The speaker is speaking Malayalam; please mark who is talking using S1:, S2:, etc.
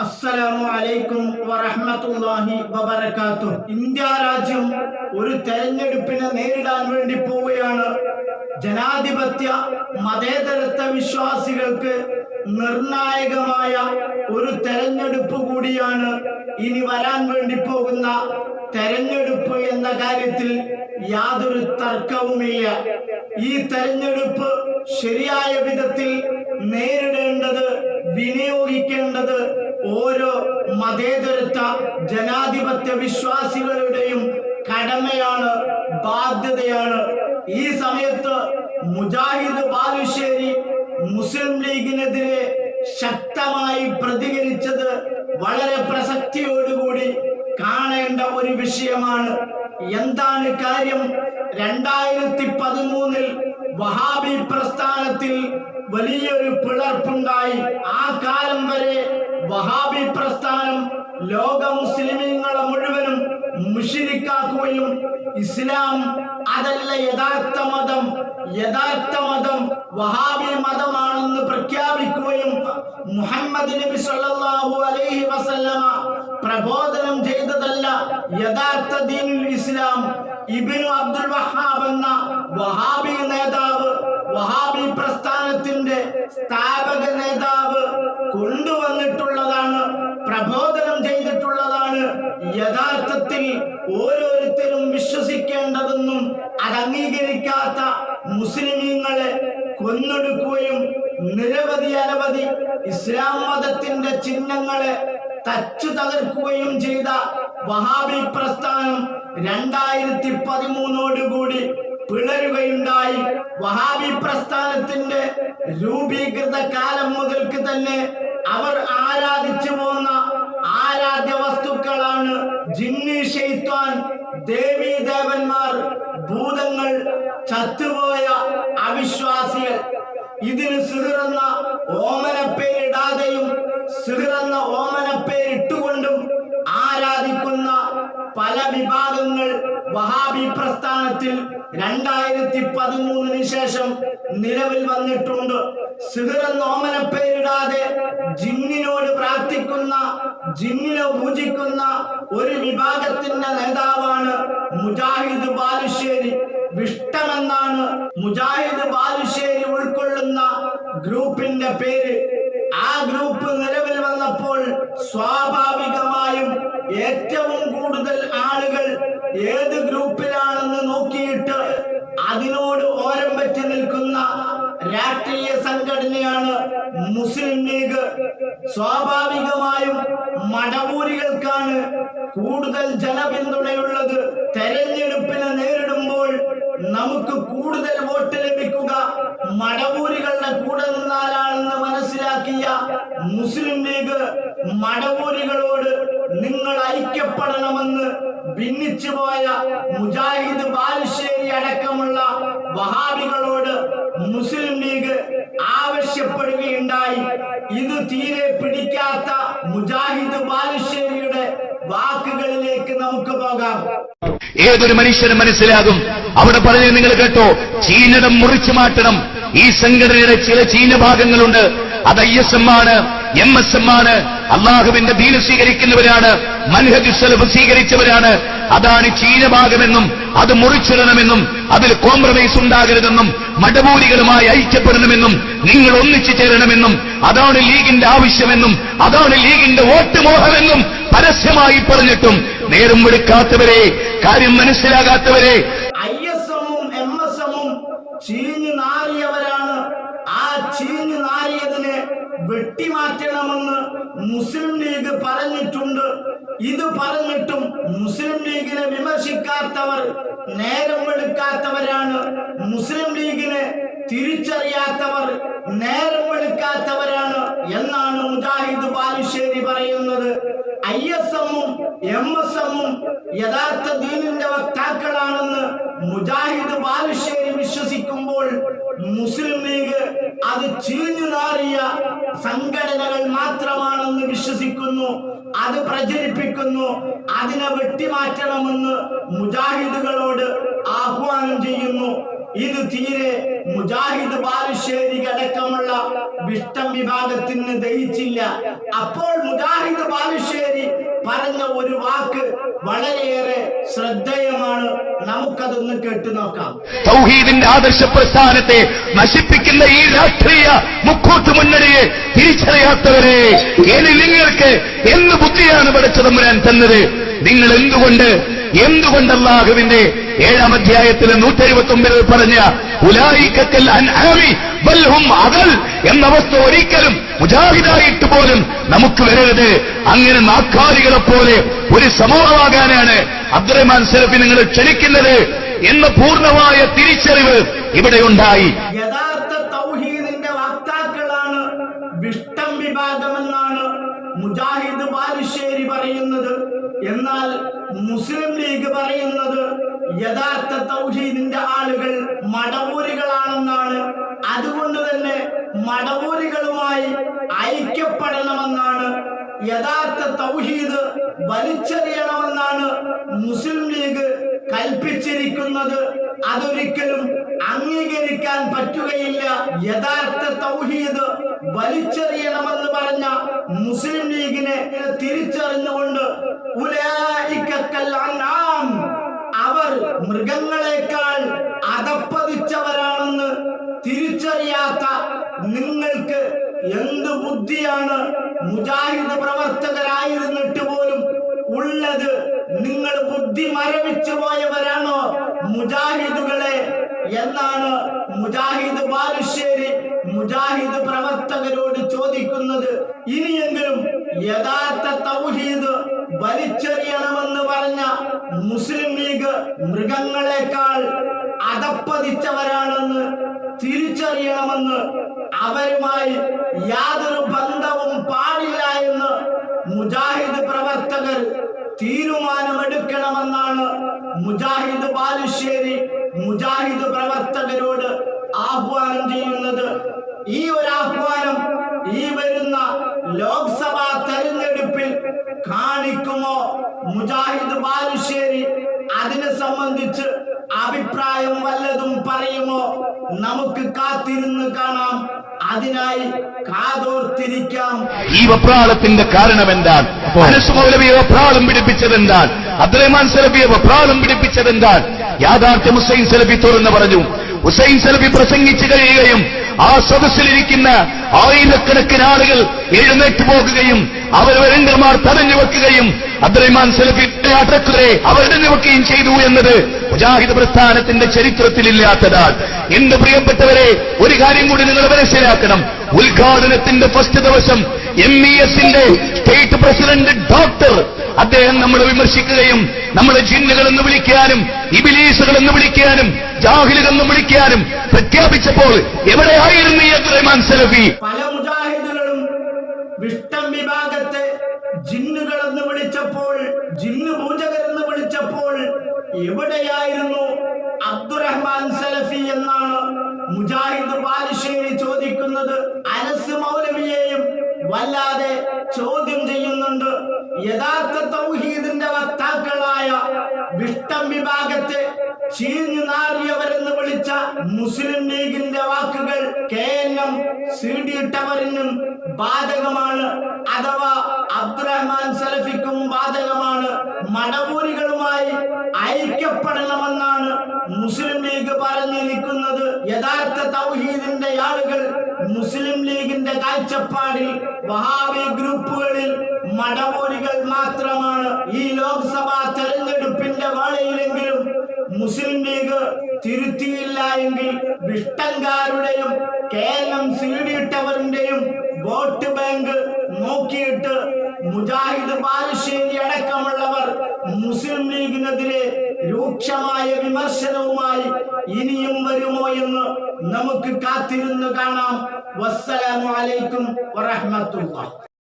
S1: അസ്സലാമു അലൈക്കും വറഹ്മത്തുള്ളാഹി വബറകാതുഹു. ഇന്ത്യ രാജ്യം ഒരു തെരഞ്ഞെടുപ്പിനെ നേരിടാൻ വേണ്ടി പോവുകയാണ്. ജനാധിപത്യ മതേതരത്വ വിശ്വാസികൾക്ക് നിർണായകമായ ഒരു തെരഞ്ഞെടുപ്പ് കൂടിയാണ് ഇനി വരാൻ വേണ്ടി പോകുന്ന തെരഞ്ഞെടുപ്പ് എന്ന കാര്യത്തിൽ യാതൊരു തർക്കവുമില്ല. ഈ തെരഞ്ഞെടുപ്പ് ശരിയായ വിധത്തിൽ നേരിടേണ്ടത്, വിനിയോഗിക്കേണ്ടത് ഓരോ മതേതരത്വ ജനാധിപത്യ വിശ്വാസികളുടെയും കടമയാണ്, ബാധ്യതയാണ്. ഈ സമയത്ത് മുജാഹിദ് ബാലുശ്ശേരി മുസ്ലിം ലീഗിനെതിരെ ശക്തമായി പ്രതികരിച്ചത് വളരെ പ്രസക്തിയോടുകൂടി കാണേണ്ട ഒരു വിഷയമാണ്. എന്താണ് കാര്യം? 2013 വഹാബി പ്രസ്ഥാനത്തിൽ വലിയൊരു പിളർപ്പുണ്ടായി. ആ കാലം വരെ വഹാബി പ്രസ്ഥാനം ലോക മുസ്ലിമീങ്ങളെ മുഴുവനും മുശ്രിക്കാക്കുകയും ഇസ്ലാം അതല്ല യഥാർത്ഥ മതം വഹാബി മതമാണെന്ന് പ്രഖ്യാപിക്കുകയും മുഹമ്മദ് നബി സല്ലല്ലാഹു അലൈഹി വസല്ലമ പ്രബോധനം ചെയ്തതല്ല യഥാർത്ഥ ദീനുൽ ഇസ്ലാം. ഇബ്നു അബ്ദുൽ വഹാബ് എന്ന വഹാബി നേതാവ്, വഹാബി പ്രസ്ഥാനത്തിന്റെ സ്ഥാപക നേതാവ് കൊണ്ടുവന്നിട്ടുള്ളതാണ്, പ്രബോധനം ചെയ്തിട്ടുള്ളതാണ് യഥാർത്ഥത്തിൽ ഓരോരുത്തരും വിശ്വസിക്കേണ്ടതെന്നും അത് അംഗീകരിക്കാത്ത മുസ്ലിമീങ്ങളെ കൊന്നൊടുക്കുകയും അനവധി ഇസ്ലാം മതത്തിന്റെ ചിഹ്നങ്ങളെ തച്ചു തകർക്കുകയും ചെയ്ത വഹാബി പ്രസ്ഥാനം 2013 പിളരുകയുണ്ടായി. വഹാബി പ്രസ്ഥാനത്തിന്റെ രൂപീകൃത കാലം മുതൽക്ക് തന്നെ അവർ ആരാധിച്ചു പോന്ന ആരാധ്യ വസ്തുക്കളാണ് ജിന്നി, ശൈത്വാൻ, ദേവീ ദേവന്മാർ, ഭൂതങ്ങൾ, ചത്തുപോയ അവിശ്വാസികൾ. ഇതിന് സിഹിറെന്ന ഓമനപ്പേരിടാതെയും സിഹിറെന്ന ഓമനപ്പേരിട്ടുകൊണ്ടും ആരാധിക്കുന്ന പല വിഭാഗങ്ങൾ വഹാബി പ്രസ്ഥാനത്തിൽ 2013 ശേഷം നിലവിൽ വന്നിട്ടുണ്ട്. സിഹിറെന്ന ഓമനപ്പേരിടാതെ ജിന്നിനോട് പ്രാർത്ഥിക്കുന്ന, ജിന്നിനെ പൂജിക്കുന്ന ഒരു വിഭാഗത്തിന്റെ നേതാവാണ് മുജാഹിദ് ബാലുശ്ശേരി. വിഷ്ടമെന്നാണ് മുജാഹിദ് ബാലുശ്ശേരി ഉൾക്കൊള്ളുന്ന ഗ്രൂപ്പിന്റെ പേര്. ആ ഗ്രൂപ്പ് നിലവിൽ വന്നപ്പോൾ സ്വാഭാവികമായും ഏറ്റവും കൂടുതൽ ആളുകൾ ഏത് ഗ്രൂപ്പിലാണെന്ന് നോക്കിയിട്ട് അതിനോട് ഓരം പറ്റി നിൽക്കുന്ന രാഷ്ട്രീയ സംഘടനയാണ് മുസ്ലിം ലീഗ്. സ്വാഭാവികമായും മടവൂരികൾക്കാണ് കൂടുതൽ ജനപിന്തുണയുള്ളത്. തെരഞ്ഞെടുപ്പിനെ നേരിടുമ്പോൾ നമുക്ക് കൂടുതൽ വോട്ട് ലഭിക്കുക മടവൂരികളുടെ കൂടെ നിന്നാലാണെന്ന് മനസ്സിലാക്കിയ മുസ്ലിം ലീഗ് മടവൂരികളോട് നിങ്ങൾ ഐക്യപ്പെടണമെന്ന് ഭിന്നിച്ചുപോയ മുജാഹിദ് ബാലുശ്ശേരി അടക്കമുള്ള വഹാബികളോട് മുസ്ലിം ലീഗ് ആവശ്യപ്പെടുകയുണ്ടായി. ഇത് തീരെ പിടിക്കാത്ത മുജാഹിദ് ബാലുശ്ശേരിയുടെ വാക്കുകളിലേക്ക് നമുക്ക് പോകാം.
S2: ഏതൊരു മനുഷ്യനും മനസ്സിലാകും. അവിടെ പറഞ്ഞ് നിങ്ങൾ കേട്ടോ, ചീനടം മുറിച്ചു മാറ്റണം. ഈ സംഘടനയുടെ ചില ചീന ഭാഗങ്ങളുണ്ട്. അത് ISM ആണ്, MSM ആണ്. അള്ളാഹുവിന്റെ ദീൻ സ്വീകരിക്കുന്നവരാണ്, മൻഹജ് സലഫ് സ്വീകരിച്ചവരാണ്. അതാണ് ചീനഭാഗമെന്നും അത് മുറിച്ചിടണമെന്നും അതിൽ കോംപ്രമൈസ് ഉണ്ടാകരുതെന്നും മടവൂരികളുമായി ഐക്യപ്പെടണമെന്നും നിങ്ങൾ ഒന്നിച്ചു ചേരണമെന്നും അതാണ് ലീഗിന്റെ ആവശ്യമെന്നും അതാണ് ലീഗിന്റെ വോട്ട് മോഹമെന്നും പരസ്യമായി പറഞ്ഞിട്ടും നേരം വെടുക്കാത്തവരെ, കാര്യം മനസ്സിലാകാത്തവരെ,
S1: ISM-ഉം MSM-ഉം ചീഞ്ഞു നാറിയവരാണ്. ആ ചീഞ്ഞു നാറിയതിനെ വെട്ടിമാറ്റണമെന്ന് മുസ്ലിം ലീഗ് പറഞ്ഞിട്ടുണ്ട്. ഇത് പറഞ്ഞിട്ടും മുസ്ലിം ലീഗിനെ വിമർശിക്കാത്തവർ നേരം വെളുക്കാത്തവരാണ്. മുസ്ലിം ലീഗിനെ തിരിച്ചറിയാത്തവർ നേരം വെളുക്കാത്തവരാണ് എന്നാണ് മുജാഹിദ് ബാലുശ്ശേരി പറയുന്നത്. ISM-ഉം MSM-ഉം യഥാർത്ഥ ദീനിന്റെ വക്താക്കളാണെന്ന് മുജാഹിദ് ബാലുശ്ശേരി വിശ്വസിക്കുമ്പോൾ മുസ്ലിം ലീഗ് അത് ചീഞ്ഞു നാറിയ സംഘടനകൾ മാത്രമാണെന്ന് വിശ്വസിക്കുന്നു, അത് പ്രചരിപ്പിക്കുന്നു. അതിനെ വെട്ടിമാറ്റണമെന്ന് മുജാഹിദുകളോട് ആഹ്വാനം ചെയ്യുന്നു. ഇത് തീരെ മുജാഹിദ് ബാലുശ്ശേരി അടക്കമുള്ള വിഷ്ടം വിഭാഗത്തിന് ദഹിച്ചില്ല. അപ്പോൾ മുജാഹിദ് ബാലുശ്ശേരി പറഞ്ഞ ഒരു വാക്ക് വളരെയേറെ ശ്രദ്ധേയമാണ്. നമുക്കതൊന്ന് കേട്ടു നോക്കാം.
S2: തൗഹീദിന്റെ ആദർശ പ്രസ്ഥാനത്തെ നശിപ്പിക്കുന്ന ഈ രാഷ്ട്രീയ മുക്കൂട്ട് മുന്നണിയെ തിരിച്ചറിയാത്തവരെ, ഇനി നിങ്ങൾക്ക് എന്ത് ബുദ്ധിയാണ് പടച്ചതമ്പുരാൻ തന്നത്? നിങ്ങൾ എന്തുകൊണ്ട് അല്ലാഹുവിന്റെ 7-ാം അധ്യായത്തിലെ 179 പറഞ്ഞ ഉലൈകൽ അൻആമി ബൽ ഹും അദൽ എന്ന അവസ്ഥ ഒരിക്കലും മുജാഹിദായിട്ട് പോലും നമുക്ക് വരരുത്. അങ്ങനെ നാക്കാലികളെ പോലെ ഒരു സമൂഹമാകാനാണ് അബ്ദുറഹ്മാൻ സലഫി നിങ്ങളെ ക്ഷണിക്കുന്നത് എന്ന പൂർണ്ണമായ തിരിച്ചറിവ് ഇവിടെ ഉണ്ടായി.
S1: യഥാർത്ഥ തൗഹീദിന്റെ വക്താക്കളാണ് വിഷ്ടം വിഭാഗമെന്നാണ് മുജാഹിദ് ബാലുശ്ശേരി പറയുന്നത്. എന്നാൽ മുസ്ലിം ലീഗ് പറയുന്നത് യഥാർത്ഥ തൗഹീദിന്റെ ആളുകൾ മടവൂരികളാണെന്നാണ്. അതുകൊണ്ട് തന്നെ മടവൂരികളുമായി ഐക്യപ്പെടണമെന്നാണ്. യഥാർത്ഥ തൗഹീദ് വലിച്ചെറിയണമെന്നാണ് മുസ്ലിം ലീഗ് കൽപ്പിച്ചിരിക്കുന്നത്. അതൊരിക്കലും അംഗീകരിക്കാൻ പറ്റുകയില്ല. യഥാർത്ഥ തൗഹീദ് വലിച്ചെറിയണമെന്ന് പറഞ്ഞ മുസ്ലിം ലീഗിനെ തിരിച്ചറിഞ്ഞുകൊണ്ട് ഉലൈകൽ അൻആം, അവർ മൃഗങ്ങളെക്കാൾ അധപ്പതിച്ചവരാണെന്ന് തിരിച്ചറിയാത്ത നിങ്ങൾക്ക് എന്ത് ബുദ്ധിയാണ് മുജാഹിദ് പ്രവർത്തകരായിരുന്നിട്ട് പോലും ഉള്ളത്? നിങ്ങൾ ബുദ്ധി മരവിച്ചു പോയവരാണോ മുജാഹിദുകളെ എന്നാണ് മുജാഹിദ് ബാലുശ്ശേരി മുജാഹിദ് പ്രവർത്തകരോട് ചോദിക്കുന്നത്. ഇനിയെങ്കിലും യഥാർത്ഥ തൗഹീദ് വലിച്ചെറിയണമെന്ന് പറഞ്ഞ മുസ്ലിം ലീഗ് മൃഗങ്ങളെക്കാൾ അധപ്പതിച്ചവരാണെന്ന് തിരിച്ചറിയണമെന്ന്, അവരുമായി യാതൊരു ബന്ധവും പാടില്ല എന്ന് മുജാഹിദ് പ്രവർത്തകർ തീരുമാനമെടുക്കണമെന്നാണ് മുജാഹിദ് ബാലുശ്ശേരി മുജാഹിദ് പ്രവർത്തകരോട് ആഹ്വാനം ചെയ്യുന്നത്. ഈ ഒരു ആഹ്വാനം ഈ വരുന്ന ലോക്സഭാ തെരഞ്ഞെടുപ്പിൽ കാണിക്കുമോ മുജാഹിദ് ബാലുശ്ശേരി? അതിനെ സംബന്ധിച്ച് അഭിപ്രായം വല്ലതും പറയുമോ? നമുക്ക് കാത്തിരുന്ന് കാണാം. അതിനായി കാതോർത്തിരിക്കാം.
S2: ഈ വെപ്രാളത്തിന്റെ കാരണം എന്താണ്? അനസ് മൗലവിയെ വെപ്രാളം പിടിപ്പിച്ചതെന്താൻ? അബ്ദുറഹ്മാൻ സലഫിയെ വെപ്രാളം പിടിപ്പിച്ചതെന്താൻ? യാഥാർത്ഥ്യം ഹുസൈൻ സലഫി തുറന്നു പറഞ്ഞു. ഹുസൈൻ സലഫി പ്രസംഗിച്ചു കഴിയുകയും ആ സദസ്സിലിരിക്കുന്ന ആയിരക്കണക്കിന് ആളുകൾ എഴുന്നേറ്റ് പോകുകയും അവരവരംഗന്മാർ തടഞ്ഞു വെക്കുകയും അബ്ദുറഹ്മാൻ സലഫി അടക്കുകളെ അവരെടഞ്ഞു വെക്കുകയും ചെയ്തു എന്നത് മുജാഹിദ് പ്രസ്ഥാനത്തിന്റെ ചരിത്രത്തിലില്ലാത്തതാണ്. എന്റെ പ്രിയപ്പെട്ടവരെ, ഒരു കാര്യം കൂടി നിങ്ങൾ മനസ്സിലാക്കണം. ഉദ്ഘാടനത്തിന്റെ ഫസ്റ്റ് ദിവസം MESന്റെ സ്റ്റേറ്റ് പ്രസിഡന്റ് ഡോക്ടർ അദ്ദേഹം നമ്മളെ വിമർശിക്കുകയും നമ്മളെ ജിന്നുകളെന്ന് വിളിക്കാനും ഇബിലീസുകളെന്ന് വിളിക്കാനും ജാഹിലുകളെന്ന് വിളിക്കാനും പ്രഖ്യാപിച്ചപ്പോൾ എവിടെയായിരുന്നു ഈ അബ്ദുറഹ്മാൻ സലഫി?
S1: പല മുജാഹിദുകളും വിഷ്ടം വിഭാഗത്തെ ജിന്നുകളെന്ന് വിളിച്ചപ്പോൾ, ജിന്നു പൂജകരെന്ന് വിളിച്ചപ്പോൾ എവിടെയായിരുന്നു അബ്ദുറഹ്മാൻ സലഫി എന്നാണ് മുജാഹിദ് ബാലുശ്ശേരി ചോദിക്കുന്നത്. അനസ് മൗലവിയെയും വല്ലാതെ ചോദ്യം ചെയ്യുന്നുണ്ട്. യഥാർത്ഥ തൗഹീദിന്റെ വക്താക്കളായ വിഷ്ടം വിഭാഗത്തെ ചീഞ്ഞു നാറിയവരെന്ന് വിളിച്ച മുസ്ലിം ലീഗിന്റെ വാക്കുകൾ KNM CD ടവറിനും ബാധകമാണ്, അഥവാ അബ്ദുറഹ്മാൻ സലഫിക്കും ബാധകമാണ്. മടവൂരികളുമായി ഐക്യപ്പെടണമെന്നാണ് മുസ്ലിം ലീഗ് പറഞ്ഞിരിക്കുന്നത്. യഥാർത്ഥ തൗഹീദിന്റെ ആളുകൾ മുസ്ലിം ലീഗിന്റെ കാഴ്ചപ്പാടിൽ വഹാബി ഗ്രൂപ്പുകളിൽ മടവൂരികൾ മാത്രമാണ്. ഈ ലോക്സഭാ തെരഞ്ഞെടുപ്പിന്റെ വേളയിലെങ്കിലും മുസ്ലിം ലീഗ് തിരുത്തിയില്ല എങ്കിൽ വിഷ്ടങ്കാരുടെയും KNM CD ടവറിന്റെയും വോട്ട് ബാങ്ക് നോക്കിയിട്ട് മുജാഹിദ് ബാലുശ്ശേരി അടക്കമുള്ളവർ മുസ്ലിം ലീഗിനെതിരെ രൂക്ഷമായ വിമർശനവുമായി ഇനിയും വരുമോ എന്ന് നമുക്ക് കാത്തിരുന്ന് കാണാം. വസ്സലാമു അലൈക്കും വറഹ്മത്തുള്ളാഹി.